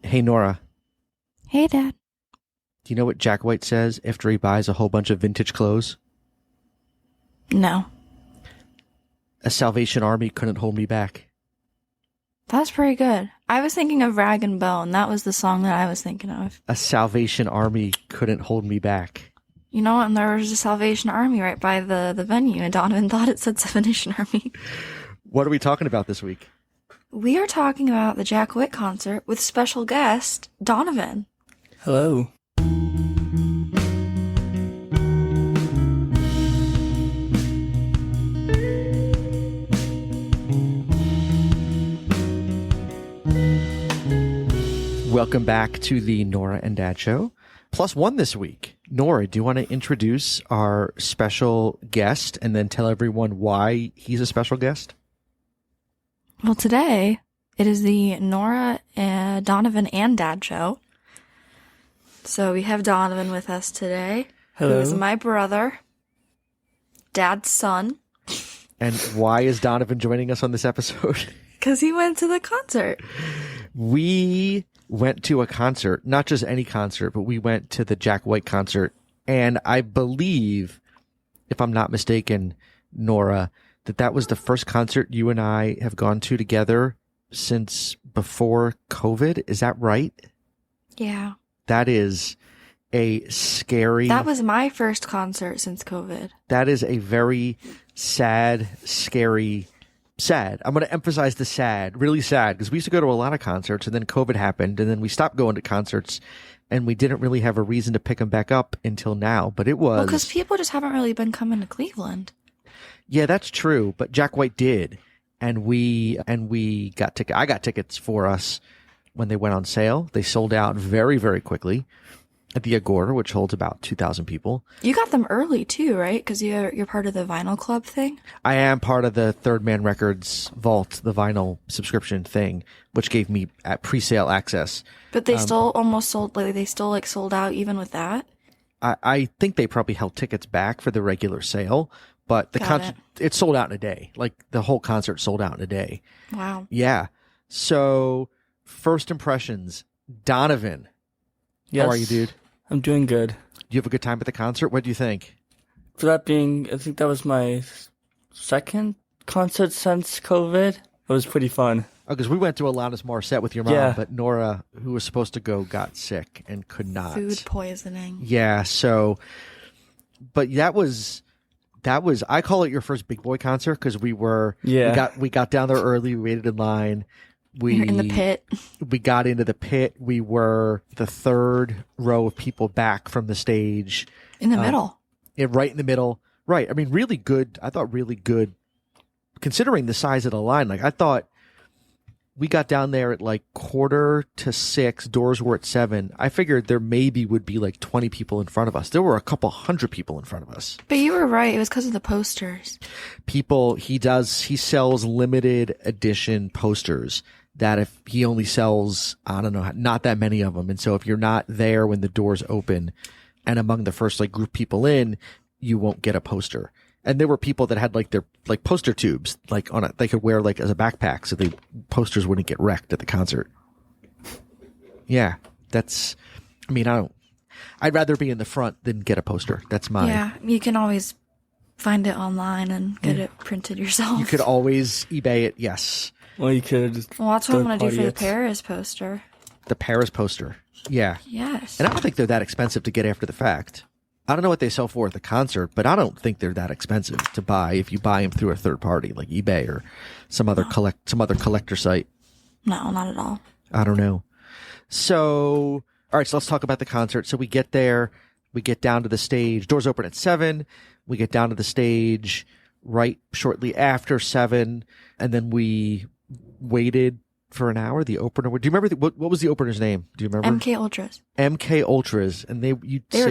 Hey, Nora, Hey, Dad. do you know what Jack White says after he buys a whole bunch of vintage clothes? No. A Salvation Army couldn't hold me back. That's pretty good. I was thinking of Rag and Bone. That was the song that I was thinking of. A Salvation Army couldn't hold me back. You know what? And there was a Salvation Army right by the venue, and Donovan thought it said Salvation Army. What are we talking about this week? We are talking about the Jack White concert with special guest, Donovan. Hello. Welcome back to the Norah and Dad show. Plus one this week. Nora, do you want to introduce our special guest and then tell everyone why he's a special guest? Well, today, it is the Norah, Donovan and Dad show. So we have Donovan with us today. Hello. Who is my brother, Dad's son. And why is Donovan joining us on this episode? Because he went to the concert. We went to a concert, not just any concert, but we went to the Jack White concert. And I believe, if I'm not mistaken, Nora, that was the first concert you and I have gone to together since before COVID. Is that right? Yeah. That is a scary... That was my first concert since COVID. That is a very sad, scary... Sad. I'm going to emphasize the sad, really sad, because we used to go to a lot of concerts and then COVID happened and then we stopped going to concerts and we didn't really have a reason to pick them back up until now. But it was... Well, because people just haven't really been coming to Cleveland. Yeah, that's true. But Jack White did. And we got tickets. I got tickets for us when they went on sale. They sold out very, very quickly at the Agora, which holds about 2,000 people. You got them early too, right? Because you're part of the vinyl club thing. I am part of the Third Man Records Vault, the vinyl subscription thing, which gave me pre-sale access. But they still almost sold. Like they still sold out even with that. I think they probably held tickets back for the regular sale, but the concert it sold out in a day. Like the whole concert sold out in a day. Wow. Yeah. So first impressions, Donovan. Yes. How are you, dude? I'm doing good. Do you have a good time at the concert? What do you think? For that being, I think that was my second concert since COVID. It was pretty fun. Oh, because we went to Alanis Morissette with your mom, Yeah. but Nora, who was supposed to go, got sick and could not. Food poisoning. Yeah, so, but that was, I call it your first big boy concert because we got down there early, we waited in line. You're in the pit. We got into the pit. We were the third row of people back from the stage. In the middle. Right in the middle. Right. I mean, really good. I thought really good considering the size of the line. Like I thought we got down there at like 5:45. Doors were at 7. I figured there maybe would be like 20 people in front of us. There were a couple hundred people in front of us. But you were right. It was because of the posters. He sells limited edition posters that if he only sells, I don't know, not that many of them. And so if you're not there when the doors open and among the first like group people in, you won't get a poster. And there were people that had like their like poster tubes like they could wear like as a backpack so the posters wouldn't get wrecked at the concert. Yeah, I'd rather be in the front than get a poster. That's my... Yeah, you can always find it online and get it printed yourself. You could always eBay it, yes. Well, you could. Well, that's what I'm going to do for the it. Paris poster. The Paris poster. Yeah. Yes. And I don't think they're that expensive to get after the fact. I don't know what they sell for at the concert, but I don't think they're that expensive to buy if you buy them through a third party like eBay or some other collector site. No, not at all. I don't know. So, all right, so let's talk about the concert. So we get there, we get down to the stage. Doors open at 7. We get down to the stage right shortly after 7, and then we waited for an hour. The opener. Do you remember what was the opener's name? Do you remember? MK Ultras. MK Ultras, and they were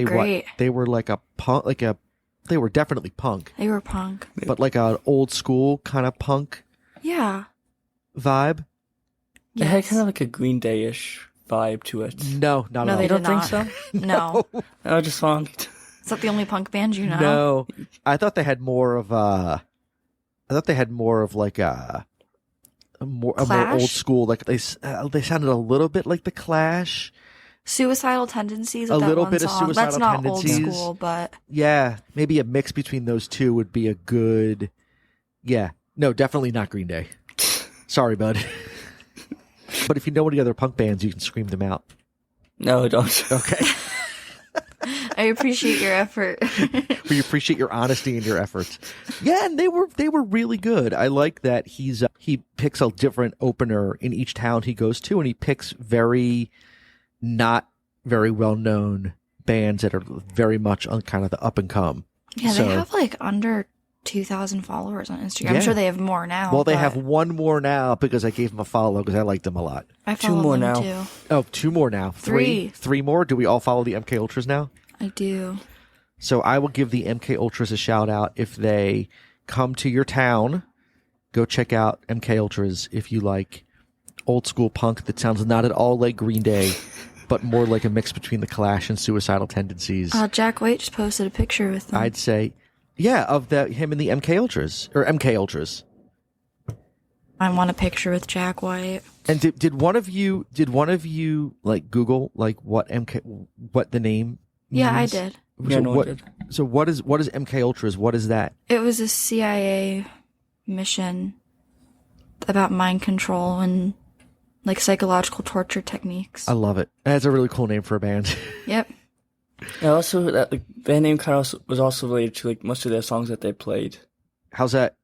great. What? They were like a punk, they were definitely punk. They were punk. But like an old school kind of punk Yeah. vibe. It had kind of like a Green Day-ish vibe to it. No, not No, at all. they You don't did think not. so? No. I just wrong. Is that the only punk band you know? No, I thought they had more of like a a more Clash? old school. Like they sounded a little bit like the Clash. Suicidal Tendencies. A With that little one bit of song. That's Suicidal not old Tendencies. school, but Yeah, maybe a mix between those two would be a good. Yeah, no, definitely not Green Day. Sorry, bud. But if you know any other punk bands, you can scream them out. No, don't. Okay. I appreciate your effort. We appreciate your honesty and your efforts. Yeah, and they were really good. I like that he picks a different opener in each town he goes to, and he picks not very well known bands that are very much on kind of the up and come. Yeah, So- they have like under 2,000 followers on Instagram. Yeah. I'm sure they have more now. Well, they but have one more now because I gave them a follow because I liked them a lot. I Two follow more them now. too. Oh, two more now. Three more. Do we all follow the MK Ultras now? I do. So I will give the MK Ultras a shout out if they come to your town. Go check out MK Ultras if you like old school punk that sounds not at all like Green Day, but more like a mix between the Clash and Suicidal Tendencies. Jack White just posted a picture with them. I'd say, yeah, of him and the MK Ultras or MK Ultras. I want a picture with Jack White. And did one of you like Google like what the name? Yeah, I means? did. Yeah, So no one did. So what is MK Ultras? What is that? It was a CIA mission about mind control and like psychological torture techniques. I love it. That's a really cool name for a band. Yep. And also, that like band name kind of was also related to like most of their songs that they played. How's that?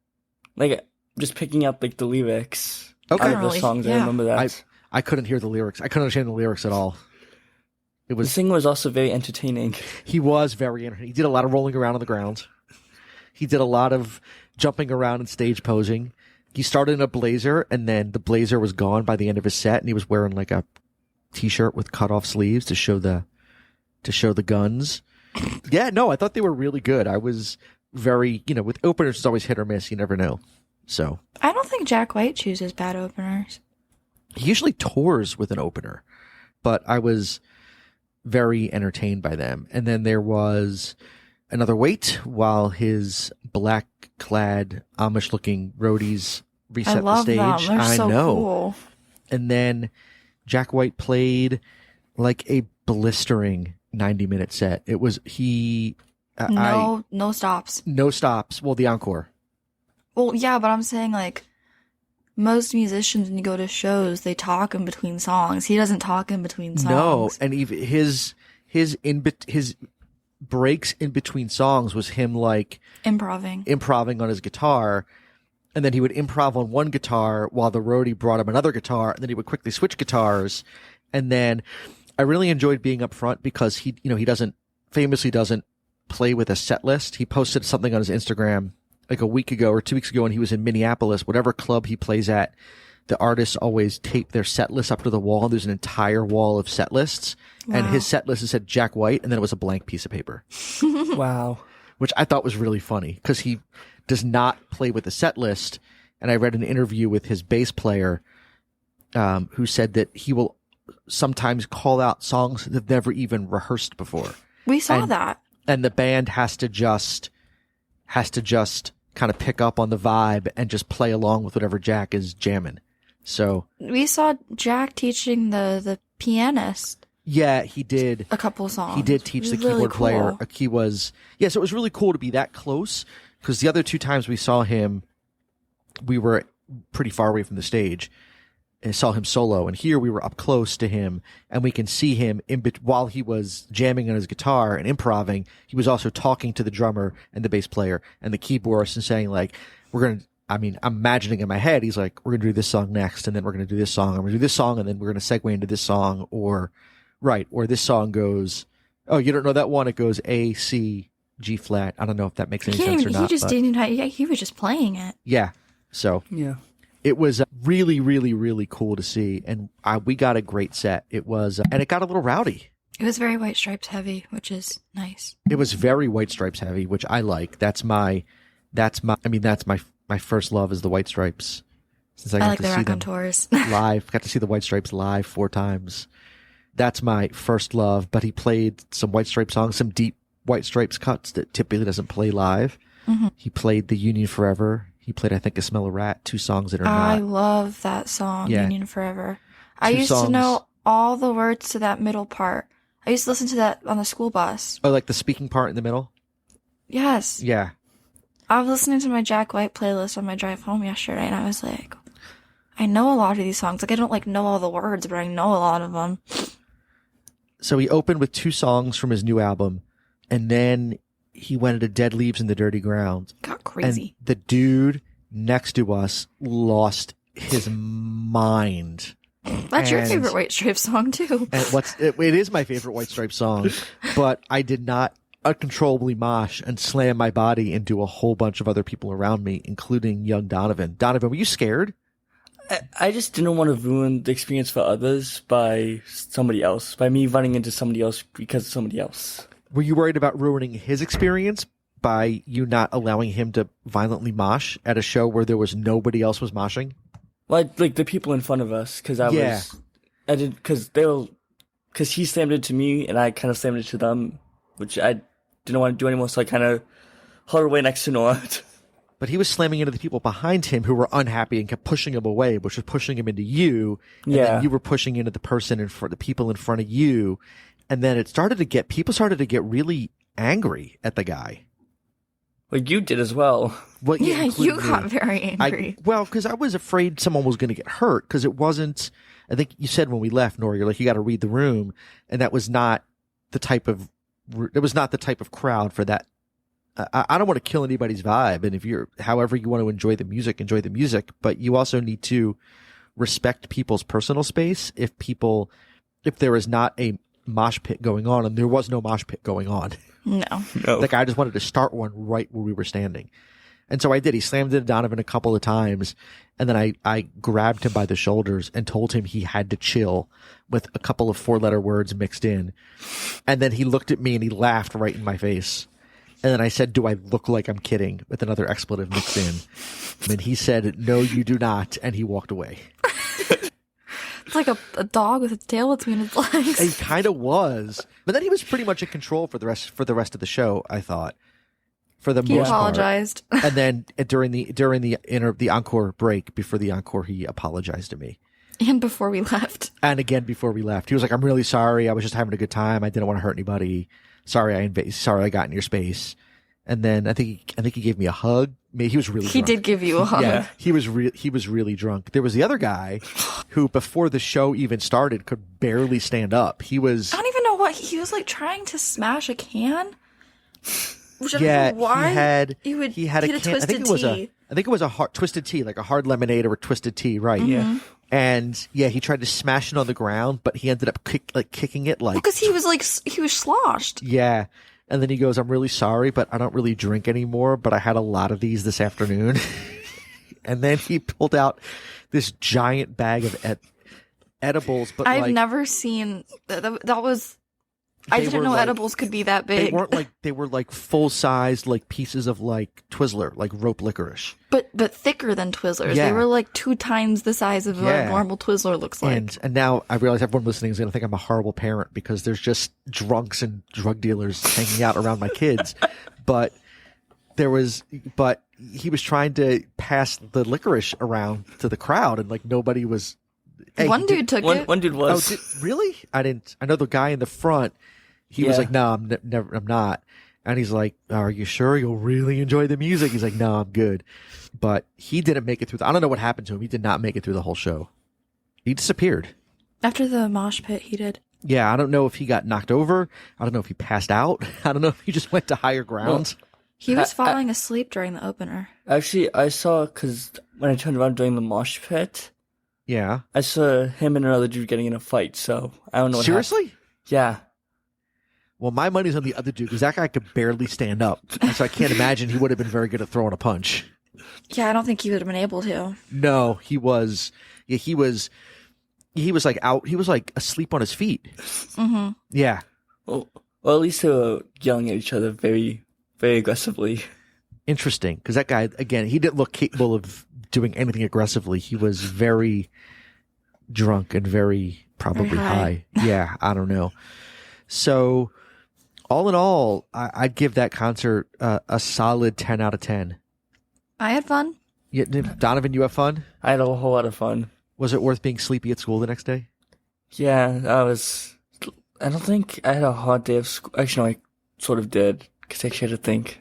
Like just picking up like the lyrics Okay. out of the Really? songs. I Yeah. remember that. I couldn't hear the lyrics. I couldn't understand the lyrics at all. It The was singer was also very entertaining. he was very entertaining. He did a lot of rolling around on the ground. He did a lot of jumping around and stage posing. He started in a blazer, and then the blazer was gone by the end of his set, and he was wearing like a t-shirt with cut off sleeves to show the guns. Yeah, no, I thought they were really good. I was very, with openers, it's always hit or miss. You never know. So I don't think Jack White chooses bad openers. he usually tours with an opener, but I was very entertained by them. And then there was another wait while his black clad Amish looking roadies I reset the love stage. them. They're I so know. cool. And then Jack White played like a blistering 90-minute set. It was No stops. no stops. Well, the encore. Well, yeah, but I'm saying like most musicians when you go to shows, they talk in between songs. He doesn't talk in between songs. No, and even his breaks in between songs was him like Improving on his guitar, and then he would improv on one guitar while the roadie brought him another guitar, and then he would quickly switch guitars. And then I really enjoyed being up front because he famously doesn't play with a set list. He posted something on his Instagram like a week ago or 2 weeks ago, and he was in Minneapolis. Whatever club he plays at, the artists always tape their set list up to the wall. There's an entire wall of set lists, and Wow. his set list said Jack White, and then it was a blank piece of paper, Wow. which I thought was really funny because he does not play with a set list. And I read an interview with his bass player, who said that he will sometimes call out songs that they've never even rehearsed before, We saw And- that. and the band has to just kind of pick up on the vibe and just play along with whatever Jack is jamming. So We saw Jack teaching the pianist yeah, he did. a couple songs. He did teach It the was really keyboard player. cool. He was, yeah, so it was really cool to be that close because the other two times we saw him, we were pretty far away from the stage and saw him solo. And here we were up close to him and we can see him while he was jamming on his guitar and improvising. He was also talking to the drummer and the bass player and the keyboardist and saying like, I'm imagining in my head, he's like, we're going to do this song next. And then we're going to do this song. And we're going to do this song. And then we're going to segue into this song or this song goes, oh, you don't know that one? It goes A, C, G flat. I don't know if that makes any sense or not. He just but didn't. Yeah, he was just playing it. yeah. So Yeah. it was really, really, really cool to see. And we got a great set. It was, and it got a little rowdy. It was very White Stripes heavy, which is nice. It was very White Stripes heavy, which I like. That's my first love is the White Stripes. Since I I got like to the see them raconteurs. live, got to see the White Stripes live 4 times. That's my first love, but he played some White Stripes songs, some deep White Stripes cuts that typically doesn't play live. Mhm. He played the Union Forever. He played, I think, A Smell a Rat, 2 songs that are I not. love that song, Yeah. Union Forever. I 2 used songs. to know all the words to that middle part. I used to listen to that on the school bus. Oh, like the speaking part in the middle? Yes. Yeah. I was listening to my Jack White playlist on my drive home yesterday, and I was like, I know a lot of these songs. Like, I don't, like, know all the words, but I know a lot of them. So he opened with 2 songs from his new album, and then he went into Dead Leaves in the Dirty Ground. Got crazy. And the dude next to us lost his mind. That's your favorite White Stripes song, too. And it is my favorite White Stripes song, but I did not uncontrollably mosh and slam my body into a whole bunch of other people around me, including young Donovan. Donovan, were you scared? I just didn't want to ruin the experience for others by somebody else, by me running into somebody else because of somebody else. Were you worried about ruining his experience by you not allowing him to violently mosh at a show where there was nobody else was moshing? Well, like the people in front of us, because because he slammed it to me and I kind of slammed it to them, which I didn't want to do anymore, so I kind of huddled away next to Norah. But he was slamming into the people behind him who were unhappy and kept pushing him away, which was pushing him into you. And then you were pushing into the person in front, the people in front of you. And then people started to get really angry at the guy. Well, you did as well. Well, Yeah, you me. got very angry. Because I was afraid someone was going to get hurt because it wasn't, I think you said when we left, Nora, you're like, you got to read the room. And that was not the type of crowd for that. I don't want to kill anybody's vibe. And however you want to enjoy the music, but you also need to respect people's personal space. If there is not a mosh pit going on, and there was no mosh pit going on. No. The guy just wanted to start one right where we were standing. And so I did. He slammed into Donovan a couple of times, and then I grabbed him by the shoulders and told him he had to chill with a couple of 4-letter words mixed in. And then he looked at me and he laughed right in my face. And then I said, "Do I look like I'm kidding?" with another expletive mixed in. And he said, "No, you do not." And he walked away. It's like a dog with a tail between his legs. He kind of was. But then he was pretty much in control for the rest of the show, I thought. For the He most part. apologized. And then during the encore break, before the encore, he apologized to me. And before we left. And again before we left. He was like, "I'm really sorry. I was just having a good time. I didn't want to hurt anybody. Sorry I got in your space." And then I think he gave me a hug. He was really drunk. He did give you a hug. Yeah, he was really drunk. There was the other guy who, before the show even started, could barely stand up. I don't even know what he was like trying to smash a can. Which I don't Yeah, know why he had a can. twisted I think it was a hard twisted tea, like a hard lemonade or a twisted tea, right? Mm-hmm. Yeah. And yeah, he tried to smash it on the ground, but he ended up kicking it because he was sloshed. Yeah. And then he goes, "I'm really sorry, but I don't really drink anymore, but I had a lot of these this afternoon." And then he pulled out this giant bag of edibles. But I've never seen that was. I didn't know edibles could be that big. They were like full size, like pieces of like Twizzler, like rope licorice. But thicker than Twizzlers. Yeah. They were like 2 times the size of what a normal Twizzler looks like. And now I realize everyone listening is going to think I'm a horrible parent because there's just drunks and drug dealers hanging out around my kids. But he was trying to pass the licorice around to the crowd, and like nobody was. Hey, one dude took it. One dude was. Oh, really? I didn't. I know the guy in the front. He was like, "No, I'm not." And he's like, "Are you sure you'll really enjoy the music?" He's like, "No, I'm good." But he didn't make it through. I don't know what happened to him. He did not make it through the whole show. He disappeared. After the mosh pit, he did. Yeah, I don't know if he got knocked over. I don't know if he passed out. I don't know if he just went to higher grounds. He was falling asleep during the opener. Actually, I saw, because when I turned around during the mosh pit, Yeah. I saw him and another dude getting in a fight, so I don't know what happened. Seriously? Yeah. Well, my money's on the other dude because that guy could barely stand up. So I can't imagine he would have been very good at throwing a punch. Yeah, I don't think he would have been able to. No, he was. Yeah, he was like out. He was like asleep on his feet. Mm-hmm. Yeah. Well, at least they were yelling at each other very, very aggressively. Interesting, because that guy, again, he didn't look capable of doing anything aggressively. He was very drunk and probably Very high. Yeah, I don't know. So, all in all, I'd give that concert a solid 10 out of 10. I had fun. Donovan, you have fun? I had a whole lot of fun. Was it worth being sleepy at school the next day? Yeah, I don't think I had a hard day of school. Actually, no, I sort of did, because I had to think.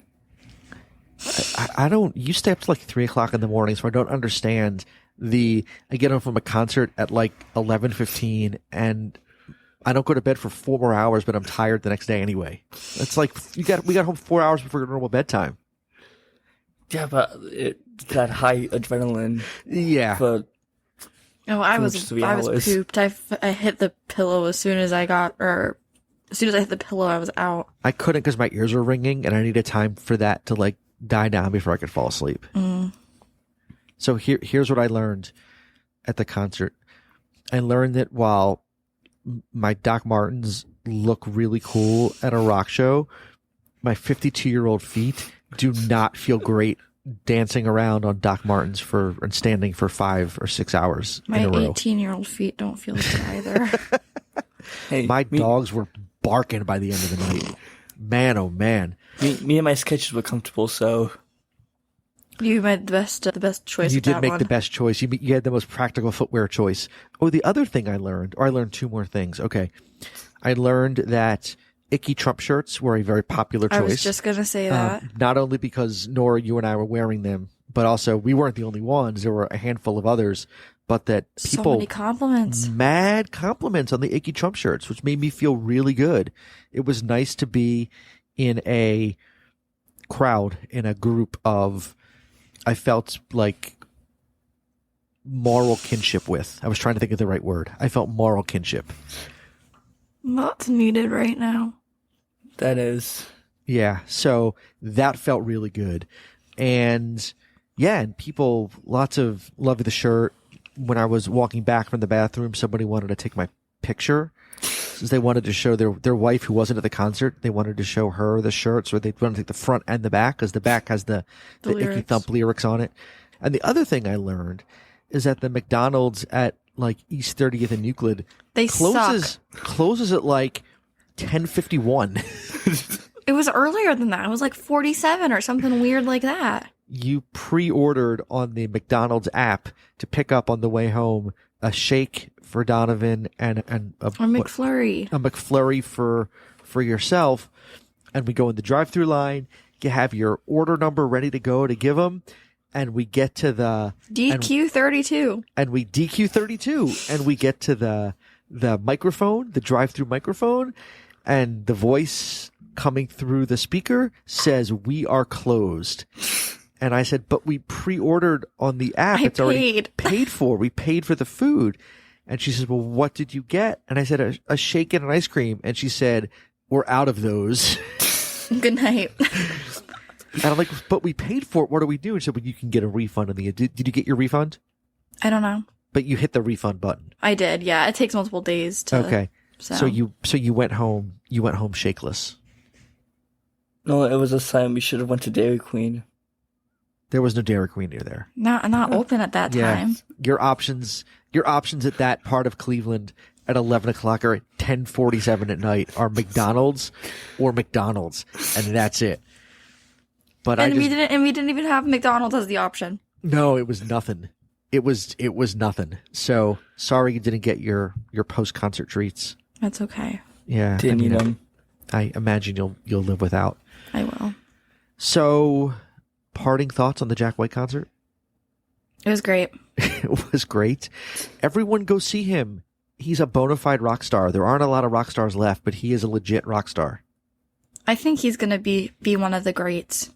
I don't. You stay up to like 3 o'clock in the morning, so I don't understand I get home from a concert at like 11:15, and I don't go to bed for 4 more hours, but I'm tired the next day anyway. It's like we got home 4 hours before your normal bedtime. Yeah, but that high adrenaline. Yeah. But Oh, I was pooped. I hit the pillow as soon as I hit the pillow, I was out. I couldn't because my ears were ringing, and I needed time for that to like die down before I could fall asleep. So here's what I learned at the concert. I learned that while my Doc Martens look really cool at a rock show, my 52-year-old feet do not feel great dancing around on Doc Martens and standing for 5 or 6 hours My in a row. 18-year-old feet don't feel good either. hey, My dogs were barking by the end of the night. Man, oh man. Me and my sketches were comfortable, so You made the best choice. You with did that make one. the best choice. You had the most practical footwear choice. Oh, the other thing I learned 2 more things. Okay. I learned that Icky Trump shirts were a very popular choice. I was just gonna say that. Not only because Nora, you and I were wearing them, but also we weren't the only ones. There were a handful of others, but that So people many compliments. mad compliments on the Icky Trump shirts, which made me feel really good. It was nice to be in a crowd, in a group of, I felt like moral kinship with. I was trying to think of the right word. I felt moral kinship. That's needed right now. that is. Yeah. So that felt really good. And yeah, and people, lots of love of the shirt. When I was walking back from the bathroom, somebody wanted to take my picture. Since they wanted to show their wife who wasn't at the concert, they wanted to show her the shirt, so they wanted to take the front and the back, because the back has the Icky lyrics. Thump lyrics on it. And the other thing I learned is that the McDonald's at like East 30th and Euclid They closes at like 10:51. It was earlier than that. It was like 47 or something weird like that. You pre-ordered on the McDonald's app to pick up on the way home a shake for Donovan and A McFlurry. a McFlurry for yourself, and we go in the drive-through line. You have your order number ready to go to give them, and we get to the DQ32. and we DQ32, and we get to the microphone, the drive-through microphone, and the voice coming through the speaker says, "We are closed." And I said, "But we pre-ordered on the app. It's already paid for. We paid for the food." And she says, "Well, what did you get?" And I said, a shake and an ice cream. And she said, "We're out of those." Good night. And I'm like, "But we paid for it. What do we do?" And she said, "Well, you can get a refund on the, did you get your refund?" I don't know. But you hit the refund button. I did. Yeah. It takes multiple days to. Okay. So you went home shakeless. No, it was a sign we should have went to Dairy Queen. There was no Dairy Queen near there. Not open at that time. Your options at that part of Cleveland at 11 o'clock or at 10:47 at night are McDonald's or McDonald's, and that's it. But we didn't even have McDonald's as the option. No, it was nothing. It was nothing. So sorry you didn't get your post-concert treats. That's okay. Yeah. Didn't eat them. I imagine you'll live without. I will. So, parting thoughts on the Jack White concert? It was great. It was great. Everyone go see him. He's a bona fide rock star. There aren't a lot of rock stars left, but he is a legit rock star. I think he's gonna be one of the greats.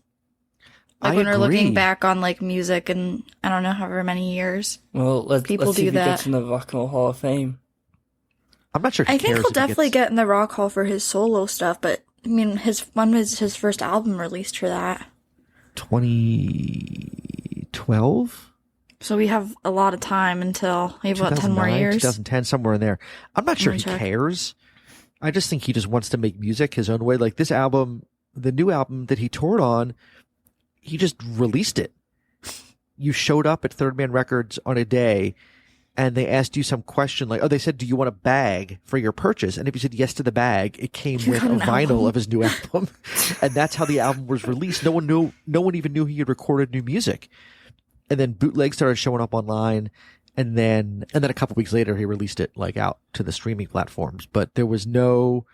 I Like when we're looking agree. back on like music and I don't know however many years. Well, let's see do if he that. gets in the Rock and Roll Hall of Fame. I'm not sure he I think cares he'll if he definitely gets- get in the Rock Hall for his solo stuff, but I mean when was his first album released for that? 2012? So we have a lot of time until we have what 10 more 2009, years. 2010, somewhere in there. I'm not sure Let he me check. cares. I just think he just wants to make music his own way. Like this album, the new album that he toured on, he just released it. You showed up at Third Man Records on a day and they asked you some question like, they said, "Do you want a bag for your purchase?" And if you said yes to the bag, it came with a got an vinyl album. of his new album. And that's how the album was released. No one even knew he had recorded new music. and then bootlegs started showing up online. And then a couple weeks later, he released it like out to the streaming platforms. But there was no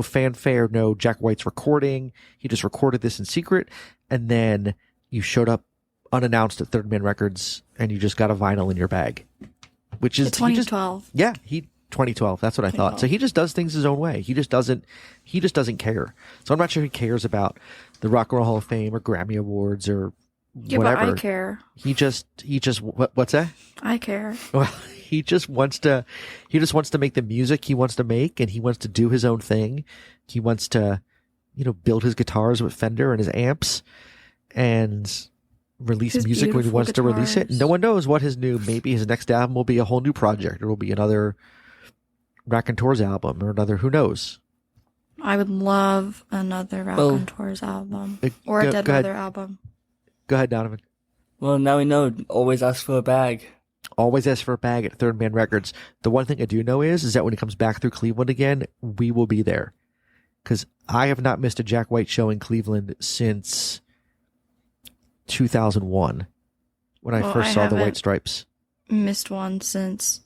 fanfare, no Jack White's recording. He just recorded this in secret. And then you showed up unannounced at Third Man Records and you just got a vinyl in your bag, which is 2012. 2012. That's what I thought. So he just does things his own way. He just doesn't care. So I'm not sure he cares about the Rock and Roll Hall of Fame or Grammy Awards or whatever. But I care. He just what's that? I care. Well, he just wants to make the music he wants to make, and he wants to do his own thing. He wants to, build his guitars with Fender and his amps and release His music when he wants to release it. guitars. No one knows what maybe his next album will be a whole new project. It will be another Raconteurs album or another, who knows? I would love another Raconteurs album. Or a Dead Weather album. Go ahead, Donovan. Well, now we know. Always ask for a bag. Always ask for a bag at Third Man Records. The one thing I do know is that when he comes back through Cleveland again, we will be there. Because I have not missed a Jack White show in Cleveland since 2001, when I first saw the White Stripes. Missed one since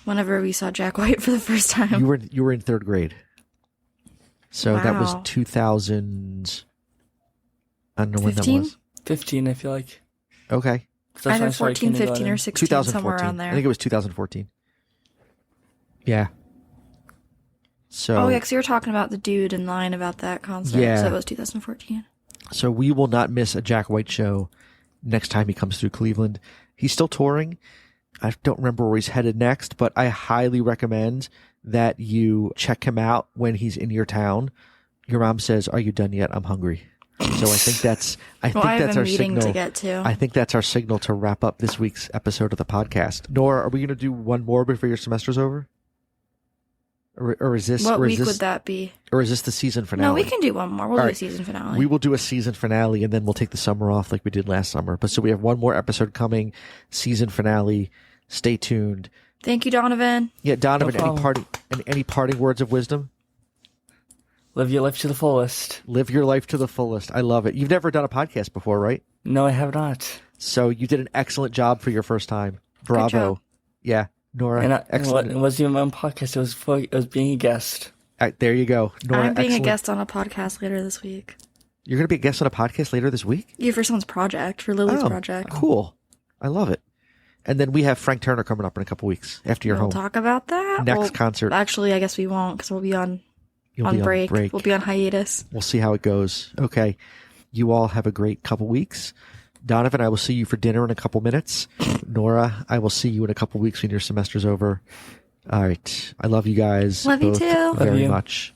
whenever we saw Jack White for the first time. You were in third grade. So that was Wow. 2000. I don't know when that 15? was. 15, I feel like. Okay. That's when I Either started 14, 15, kindergarten. or 16, 2014. somewhere around there. I think it was 2014. Yeah. So, Oh, yeah, because you were talking about the dude in line about that concert. Yeah. So it was 2014. So we will not miss a Jack White show next time he comes through Cleveland. He's still touring. I don't remember where he's headed next, but I highly recommend that you check him out when he's in your town. Your mom says, "Are you done yet? I'm hungry." So I think that's I have that's a our meeting signal to get to. I think that's our signal to wrap up this week's episode of the podcast. Nora, are we going to do one more before your semester's over? Or is this What or is week this, would that be? or is this the season finale? No, we can do one more. We'll All do right. a season finale. We will do a season finale, and then we'll take the summer off like we did last summer. But so we have one more episode coming, season finale. Stay tuned. Thank you, Donovan. Yeah, Donovan, No problem. any parting words of wisdom? Live your life to the fullest. Live your life to the fullest. I love it. You've never done a podcast before, right? No, I have not. So you did an excellent job for your first time. Bravo. job. Yeah, Nora, And excellent. it wasn't even my own podcast. It was being a guest. All right, there you go. Nora, I'm being excellent. a guest on a podcast later this week. You're going to be a guest on a podcast later this week? Yeah, for someone's project, for Lily's project. Cool. I love it. And then we have Frank Turner coming up in a couple weeks after you're We'll home. talk about that. Next concert. Actually, I guess we won't because we'll be on You'll be break. We'll be on hiatus. We'll see how it goes. Okay. You all have a great couple weeks. Donovan, I will see you for dinner in a couple minutes. Nora, I will see you in a couple weeks when your semester's over. All right. I love you guys Love you both too. very Love you. much.